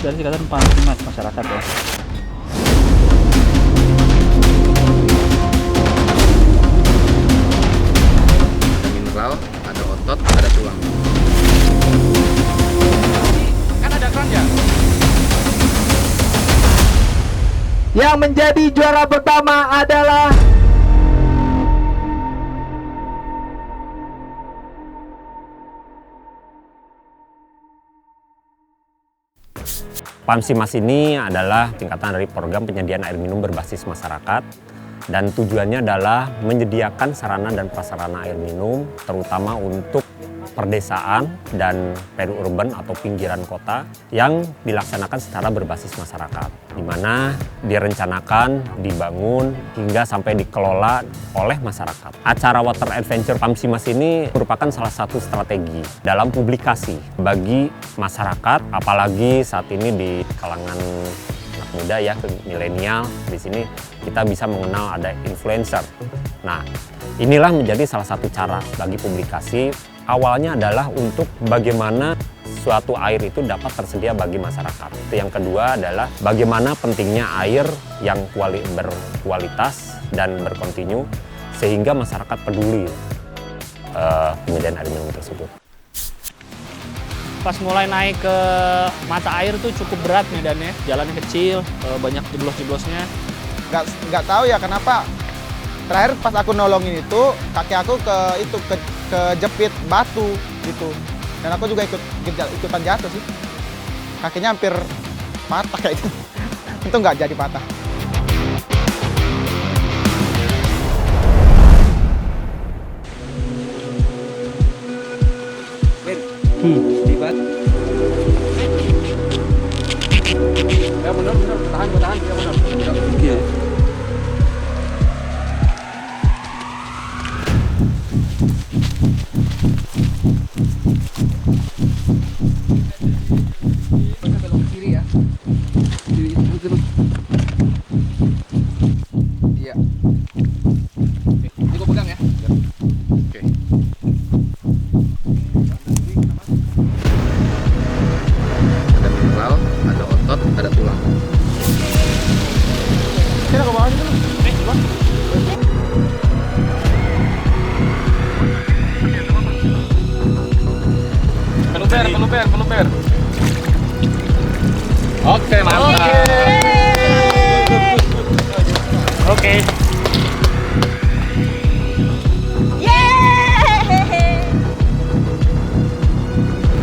dari Ikatan Pamsimas Masyarakat ya. Ada mineral, ada otot, ada tulang. Kan ada keranjang. Yang menjadi juara pertama adalah Pamsimas ini adalah tingkatan dari program penyediaan air minum berbasis masyarakat dan tujuannya adalah menyediakan sarana dan prasarana air minum terutama untuk perdesaan dan periurban atau pinggiran kota yang dilaksanakan secara berbasis masyarakat, di mana direncanakan, dibangun, hingga sampai dikelola oleh masyarakat. Acara Water Adventure Pamsimas ini merupakan salah satu strategi dalam publikasi bagi masyarakat, apalagi saat ini di kalangan anak muda ya, milenial. Di sini kita bisa mengenal ada influencer. Nah, inilah menjadi salah satu cara bagi publikasi. Awalnya adalah untuk bagaimana suatu air itu dapat tersedia bagi masyarakat. Yang kedua adalah bagaimana pentingnya air yang berkualitas dan berkontinu sehingga masyarakat peduli penyediaan air minum tersebut. Pas mulai naik ke mata air tuh cukup berat medannya, jalannya kecil, banyak jeblos-jeblosnya. nggak tahu ya kenapa terakhir pas aku nolongin itu kaki aku kejepit batu gitu, dan aku juga ikutan jatuh sih, kakinya hampir patah kayak gitu. Itu nggak jadi patah. Libat. Ya benar, tahan, ya benar. Oke. Belok kiri ya. Kiri itu terus. Iya. Ini gua pegang ya. Oke. Ada mineral, ada otot, ada tulang. Sini ke bawah dulu. Peluper. Oke, mantap. Oke.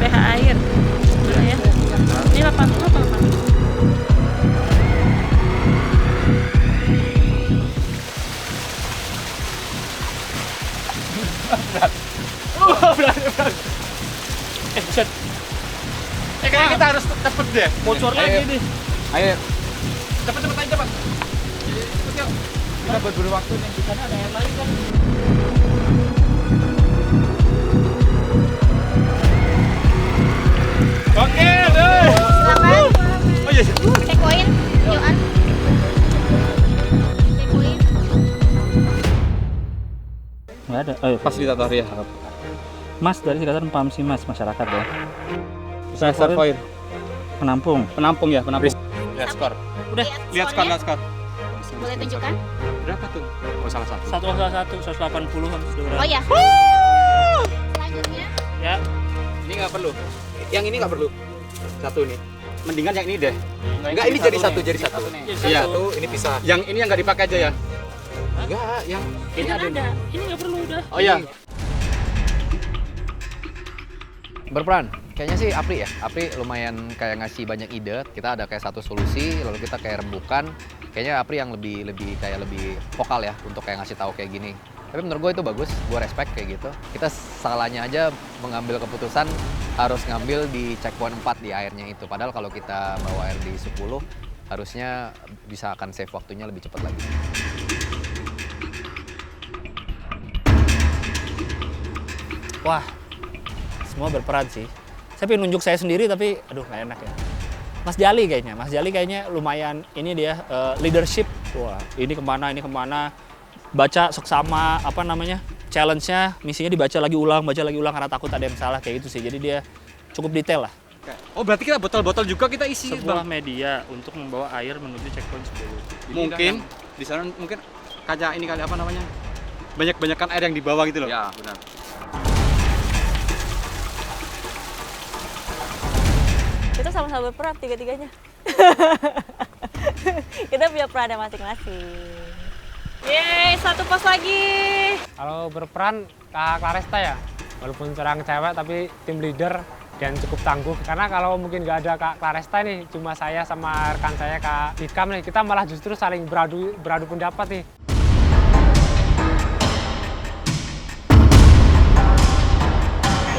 pH air. Ya. Ini 80 apa 80? Berat. Set. Kayaknya kita harus cepet deh. Bocor lagi nih. Ayo, Cepet aja, cepet. Cepet yuk. Kita berburu waktu nih. Di sana ada air lain kan. Oke, deh. Silakan. Oh iya. Take poin. Yoan. Take poin. Nggak ada. Oh, iya. fasilitator ya. Mas dari Ikatan Pamsimas Masyarakat ya. Reservoir. Penampung. Penampung ya, penampung. Lihat skor. Udah. Lihat skor. Boleh tunjukkan? Berapa tuh? Oh, salah satu. 180 harus diulang. Oh ya. Selanjutnya. Ya. Ini nggak perlu. Yang ini nggak perlu. Satu nih. Mendingan yang ini deh. Nah, Enggak, ini jadi satu. Jadi Iya, satu. tuh ini pisah. Yang ini yang nggak dipakai aja ya. Enggak, yang Ini ada. Ini nggak perlu udah. Oh iya. Berperan. Kayaknya sih Apri ya. Apri lumayan kayak ngasih banyak ide. Kita ada kayak satu solusi, lalu kita kayak rembukan. Kayaknya Apri yang lebih vokal ya untuk kayak ngasih tahu kayak gini. Tapi menurut gue itu bagus, gue respect kayak gitu. Kita salahnya aja mengambil keputusan harus ngambil di checkpoint 4 di airnya itu. Padahal kalau kita bawa air di 10, harusnya bisa akan save waktunya lebih cepat lagi. Wah, semua berperan sih. Saya pengen nunjuk saya sendiri tapi aduh nggak enak ya. Mas Jali kayaknya lumayan ini dia leadership. Wah, ini kemana. Baca seksama apa namanya challenge-nya, misinya dibaca lagi ulang karena takut ada yang salah kayak gitu sih. Jadi dia cukup detail lah. Oh berarti kita botol-botol juga kita isi Sebuah bang. media untuk membawa air menuju checkpoint 10. Jadi Mungkin udah di sana mungkin kaca ini kali apa namanya? Banyak-banyakan air yang di bawah gitu loh. Ya, benar. Kita sama-sama berperan tiga-tiganya. Kita punya peran masing-masing. Yeay, satu pos lagi. Kalau berperan Kak Claresta ya, walaupun seorang cewek tapi tim leader dan cukup tangguh. Karena kalau mungkin nggak ada Kak Claresta nih, cuma saya sama rekan saya Kak Tikam nih, kita malah justru saling beradu pendapat nih.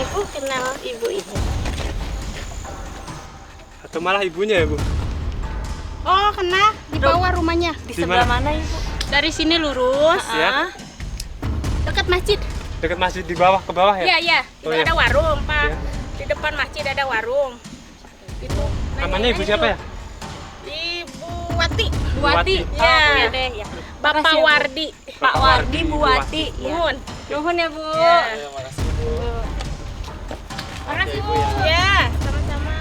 Ibu kenal ibu ini. Atau malah ibunya ya Bu? Oh, kenal di bawah rumahnya. Di sebelah mana ibu? Dari sini lurus, Ya. dekat masjid. Dekat masjid di bawah, ke bawah ya? Iya, iya. Itu Oh, iya. ada warung, Pak. Iya. Di depan masjid ada warung. Itu. Namanya ibu siapa ya? Ibu Wati. Bu Wati. Ya. Iya deh, ya. Bapak Makasih ya, Bu. Wardi. Pak Wardi, Bu Wati. Ya. Nuhun. Nuhun ya, Bu. Ya. Makasih, Bu. Ya, sama-sama.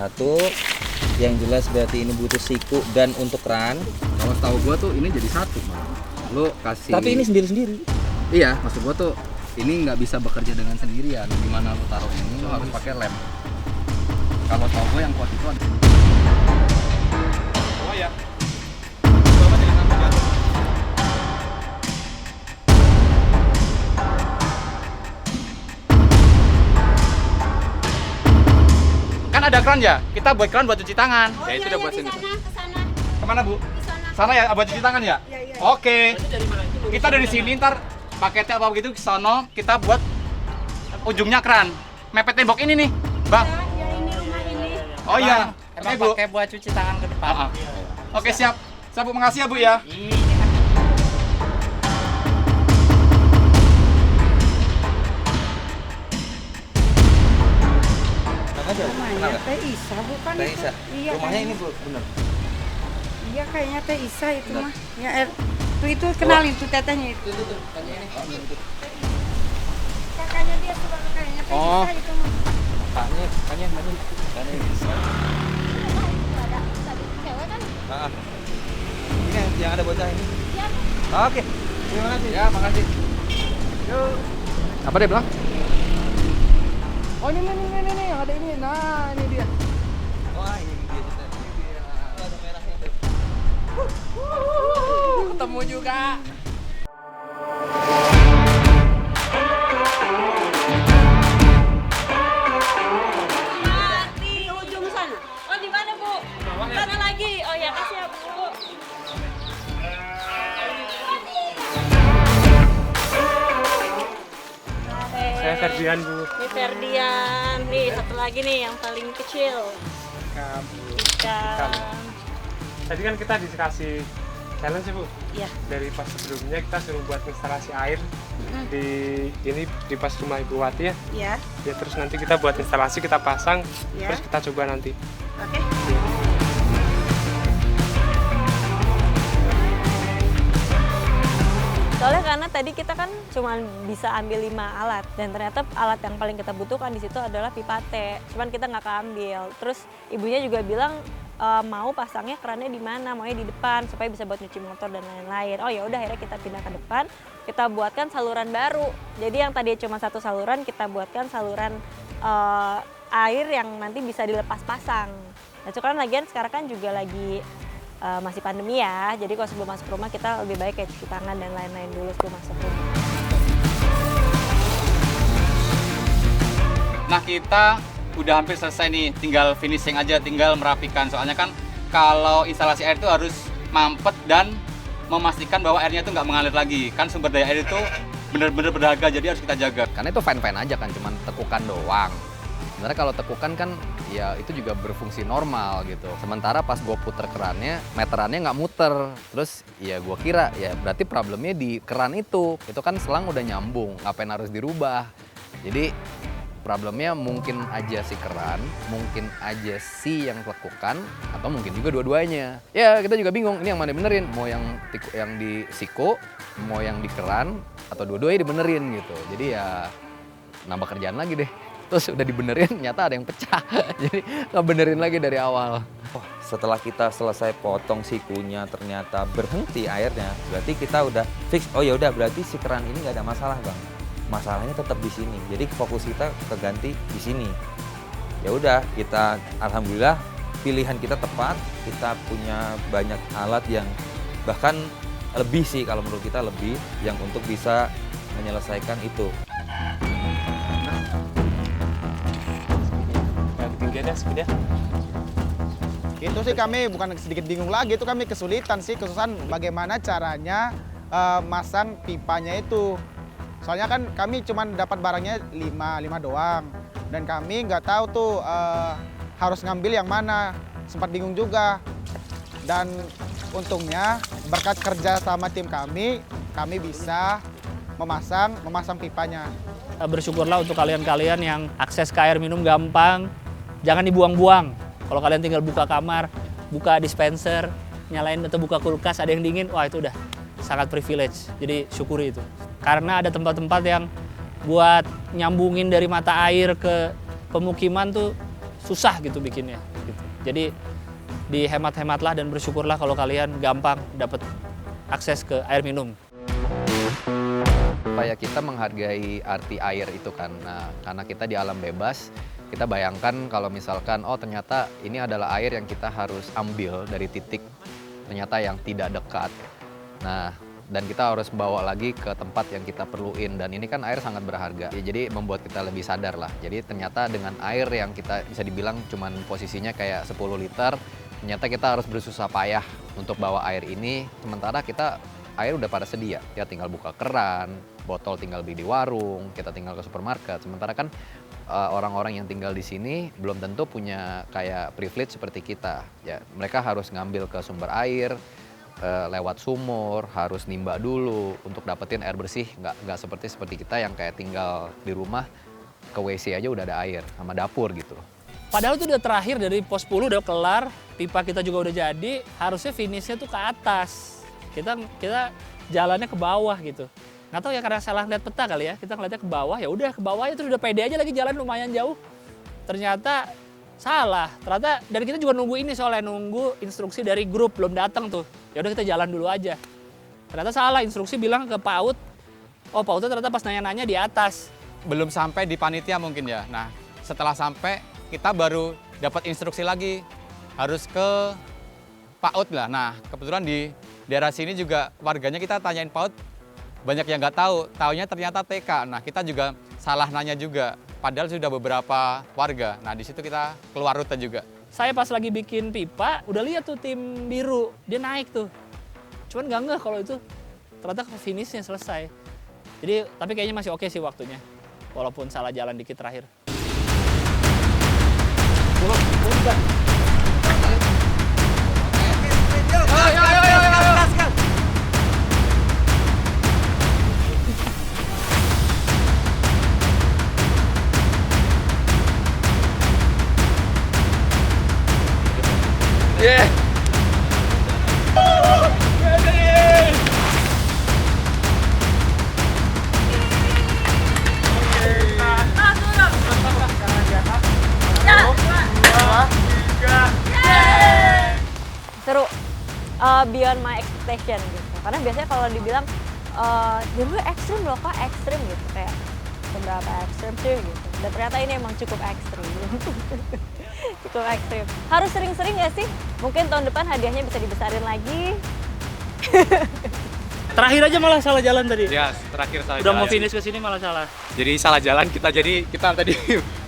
Satu, yang jelas berarti ini butuh siku dan untuk ran. Kalau tahu gua tuh ini jadi satu, Bang. Lu kasih. Tapi ini sendiri-sendiri. Iya, maksud gua tuh ini nggak bisa bekerja dengan sendirian. Gimana lu taruh ini, lu harus pakai lem. Kalau tahu gua yang kuat itu ada. Oh ya. Bapak jangan sampai jatuh. Kan ada kran ya? Kita buat kran buat cuci tangan. Oh, Ya itu iya, udah iya, buat di sini. sana, ke sana. Kemana Bu? Di sana. Sana ya buat cuci tangan ya? Iya, iya. Oke. Kita dari sini ntar paketnya apa begitu ke sono kita buat ujungnya kran. Mepet tembok ini nih, Bang. Ya, ini rumah ini. Oh iya. Emang Oke, Bu. pakai buat cuci tangan ke depan. Ah, ah. Oke, siap. Siap Bu, makasih ya Bu ya. Rumahnya Teh Isa bukan? Teh itu? Isa. Iya. Rumahnya kan? ini Bu, bener. Iya kayaknya Teh Isa itu mah. Ya, itu kenalin tuh tetehnya itu. Kakaknya dia suka kayaknya Teh Oh. Isa itu mah. Kakaknya mana? Ini yang ada bocah ini. Oke. Terima kasih. Ya, makasih. Yuk. Apa dia bilang? Oh, ini yang ada ini. Nah, ini dia. Wah, ini dia cerita. Ada merahnya tuh. Ketemu juga. Di ujung sana. Oh, di mana, Bu? Sana lagi. Oh ya, kasih ya, Bu. Saya Ferdian Bu. Ini Ferdian. Nih, satu lagi nih yang paling kecil. Ikan. Tadi kan kita dikasih challenge ya Bu. Iya. Dari pas sebelumnya kita suruh buat instalasi air di ini di pas rumah Ibu Wati ya. Iya. Ya terus nanti kita buat instalasi, kita pasang, Ya. terus kita coba nanti. Oke. Soalnya karena tadi kita kan cuma bisa ambil 5 alat dan ternyata alat yang paling kita butuhkan di situ adalah pipa teh. Cuman kita nggak keambil. Terus ibunya juga bilang mau pasangnya kerannya di mana, maunya di depan supaya bisa buat nyuci motor dan lain-lain. Oh ya udah akhirnya kita pindah ke depan, kita buatkan saluran baru. Jadi yang tadi cuma satu saluran kita buatkan saluran air yang nanti bisa dilepas pasang. Nah, itu kan lagian sekarang kan juga lagi masih pandemi ya, jadi kalau sebelum masuk rumah kita lebih baik kayak cuci tangan dan lain-lain dulu sebelum masuk rumah. Nah, kita udah hampir selesai nih, tinggal finishing aja, tinggal merapikan. Soalnya kan kalau instalasi air itu harus mampet dan memastikan bahwa airnya itu nggak mengalir lagi. Kan sumber daya air itu benar-benar berharga, jadi harus kita jaga. Karena itu fine-fine aja kan, cuman tekukan doang. Sebenarnya kalau tekukan kan ya itu juga berfungsi normal gitu. Sementara pas gue puter kerannya, meterannya nggak muter. Terus ya gue kira ya berarti problemnya di keran itu kan selang udah nyambung, ngapain harus dirubah. Jadi problemnya mungkin aja si keran, mungkin aja si yang lekukan, atau mungkin juga dua-duanya. Ya kita juga bingung, ini yang mana benerin, mau yang di siko, mau yang di keran, atau dua-duanya dibenerin gitu. Jadi ya nambah kerjaan lagi deh. Terus udah dibenerin, nyata ada yang pecah. Jadi nggak benerin lagi dari awal. Oh, setelah kita selesai potong sikunya ternyata berhenti airnya, berarti kita udah fix. Oh ya udah, berarti si keran ini nggak ada masalah bang. Masalahnya tetap di sini. Jadi fokus kita keganti di sini. Ya udah, kita alhamdulillah pilihan kita tepat. Kita punya banyak alat yang bahkan lebih sih kalau menurut kita lebih yang untuk bisa menyelesaikan itu. Itu sih kami bukan sedikit bingung lagi, itu kami kesulitan bagaimana caranya masang pipanya itu. Soalnya kan kami cuma dapat barangnya 5 doang. Dan kami nggak tahu tuh harus ngambil yang mana. Sempat bingung juga. Dan untungnya berkat kerja sama tim kami bisa memasang pipanya. Bersyukurlah untuk kalian-kalian yang akses ke air minum gampang. Jangan dibuang-buang. Kalau kalian tinggal buka kamar, buka dispenser, nyalain atau buka kulkas, ada yang dingin, wah itu udah sangat privilege. Jadi syukuri itu. Karena ada tempat-tempat yang buat nyambungin dari mata air ke pemukiman tuh susah gitu bikinnya. Gitu. Jadi dihemat-hematlah dan bersyukurlah kalau kalian gampang dapat akses ke air minum. Supaya kita menghargai arti air itu kan, nah, karena kita di alam bebas, kita bayangkan kalau misalkan, oh ternyata ini adalah air yang kita harus ambil dari titik ternyata yang tidak dekat. Nah, dan kita harus bawa lagi ke tempat yang kita perluin, dan ini kan air sangat berharga. Ya, jadi membuat kita lebih sadar lah. Jadi ternyata dengan air yang kita bisa dibilang cuman posisinya kayak 10 liter, ternyata kita harus bersusah payah untuk bawa air ini, sementara kita air udah pada sedia. Ya tinggal buka keran, botol tinggal beli di warung, kita tinggal ke supermarket. Sementara kan orang-orang yang tinggal di sini belum tentu punya kayak privilege seperti kita. Ya, mereka harus ngambil ke sumber air, lewat sumur, harus nimba dulu untuk dapetin air bersih. Nggak seperti kita yang kayak tinggal di rumah, ke WC aja udah ada air, sama dapur gitu. Padahal itu udah terakhir dari pos 10 udah kelar, pipa kita juga udah jadi, harusnya finishnya tuh ke atas. Kita jalannya ke bawah gitu. Nggak tahu ya karena salah lihat peta kali ya, kita ngeliatnya ke bawah, ya udah ke bawah itu udah pede aja lagi jalan lumayan jauh. Ternyata salah, dan kita juga nunggu ini soalnya, nunggu instruksi dari grup, belum datang tuh. Ya udah kita jalan dulu aja. Ternyata salah, instruksi bilang ke PAUD, oh PAUD ternyata pas nanya-nanya di atas. Belum sampai di panitia mungkin ya. Nah, setelah sampai kita baru dapat instruksi lagi, harus ke PAUD lah. Nah, kebetulan di daerah sini juga warganya kita tanyain PAUD, banyak yang nggak tahu, taunya ternyata TK. Nah, kita juga salah nanya juga, padahal sudah beberapa warga. Nah, di situ kita keluar rute juga. Saya pas lagi bikin pipa, udah lihat tuh tim biru, dia naik tuh. Cuman nggak ngeh kalau itu ternyata finishnya selesai. Jadi, tapi kayaknya masih oke sih waktunya, walaupun salah jalan dikit terakhir. Seru, beyond my expectation gitu. Karena biasanya kalau dibilang, dulu ekstrim loh kak, ekstrim gitu. Kayak seberapa ekstrim sih gitu. Dan ternyata ini emang cukup ekstrim. Cukup ekstrim. Harus sering-sering nggak sih? Mungkin tahun depan hadiahnya bisa dibesarin lagi. Terakhir aja malah salah jalan tadi. Ya, terakhir salah Udah jalan. mau finish ke sini malah salah. Jadi salah jalan kita tadi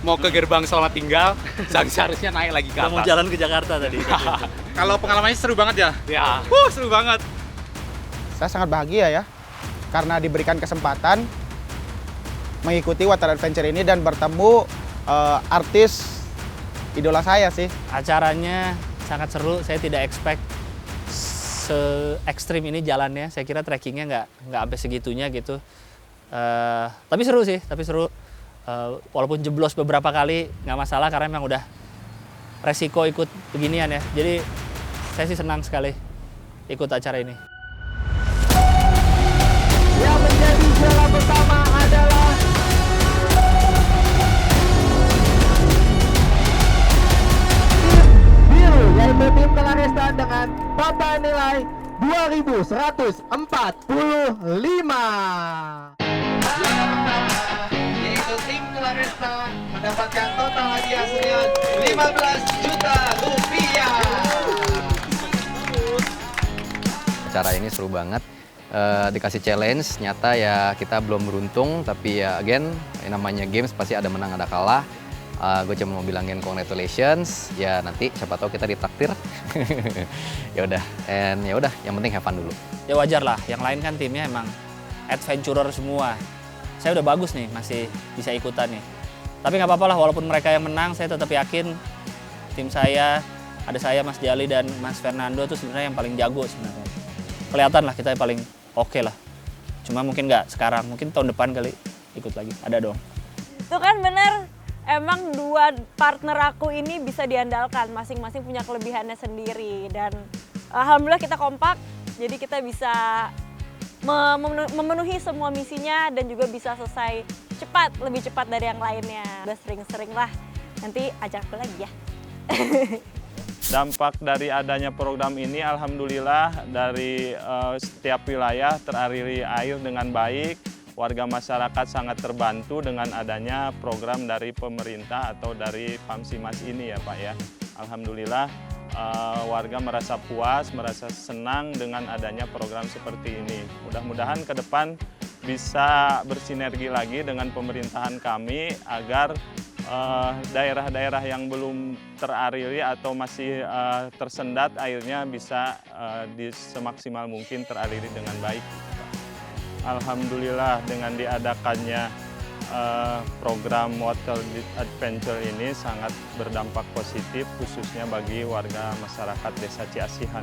mau ke gerbang Selamat Tinggal, seharusnya naik lagi ke Udah atas. mau jalan ke Jakarta tadi. Kalau pengalamannya seru banget ya? Ya. Seru banget. Saya sangat bahagia ya, karena diberikan kesempatan mengikuti Water Adventure ini dan bertemu artis idola saya sih. Acaranya sangat seru, saya tidak expect se-ekstrim ini jalannya. Saya kira trekkingnya nggak sampai segitunya gitu. Tapi seru sih, walaupun jeblos beberapa kali nggak masalah karena memang udah resiko ikut beginian ya. Jadi saya sih senang sekali ikut acara ini. Yang menjadi juara pertama adalah tim biru, yaitu tim Claresta dengan total nilai 2.145. Yaitu tim Claresta mendapatkan total hadiah senilai 15 juta rupiah. Acara ini seru banget. Dikasih challenge, nyata ya kita belum beruntung, tapi ya again namanya games pasti ada menang ada kalah. Gue cuma mau bilangin congratulations, ya nanti siapa tahu kita ditraktir. Ya udah, yang penting have fun dulu. Ya wajar lah, yang lain kan timnya emang adventurer semua. Saya udah bagus nih, masih bisa ikutan nih. Tapi nggak apa-apa lah, walaupun mereka yang menang, saya tetap yakin tim saya, ada saya, Mas Jali dan Mas Fernando tuh sebenarnya yang paling jago sebenarnya. Kelihatan lah kita yang paling oke lah. Cuma mungkin nggak sekarang, mungkin tahun depan kali ikut lagi. Ada dong. Itu kan bener, emang dua partner aku ini bisa diandalkan, masing-masing punya kelebihannya sendiri. Dan alhamdulillah kita kompak, jadi kita bisa memenuhi semua misinya dan juga bisa selesai cepat, lebih cepat dari yang lainnya. Udah sering-sering lah, nanti ajak aku lagi ya. Dampak dari adanya program ini alhamdulillah dari setiap wilayah teraliri air dengan baik. Warga masyarakat sangat terbantu dengan adanya program dari pemerintah atau dari Pamsimas ini ya Pak ya. Alhamdulillah warga merasa puas, merasa senang dengan adanya program seperti ini. Mudah-mudahan ke depan bisa bersinergi lagi dengan pemerintahan kami agar daerah-daerah yang belum teraliri atau masih tersendat airnya bisa semaksimal mungkin teraliri dengan baik. Alhamdulillah dengan diadakannya program Water Adventure ini sangat berdampak positif khususnya bagi warga masyarakat Desa Ciasihan.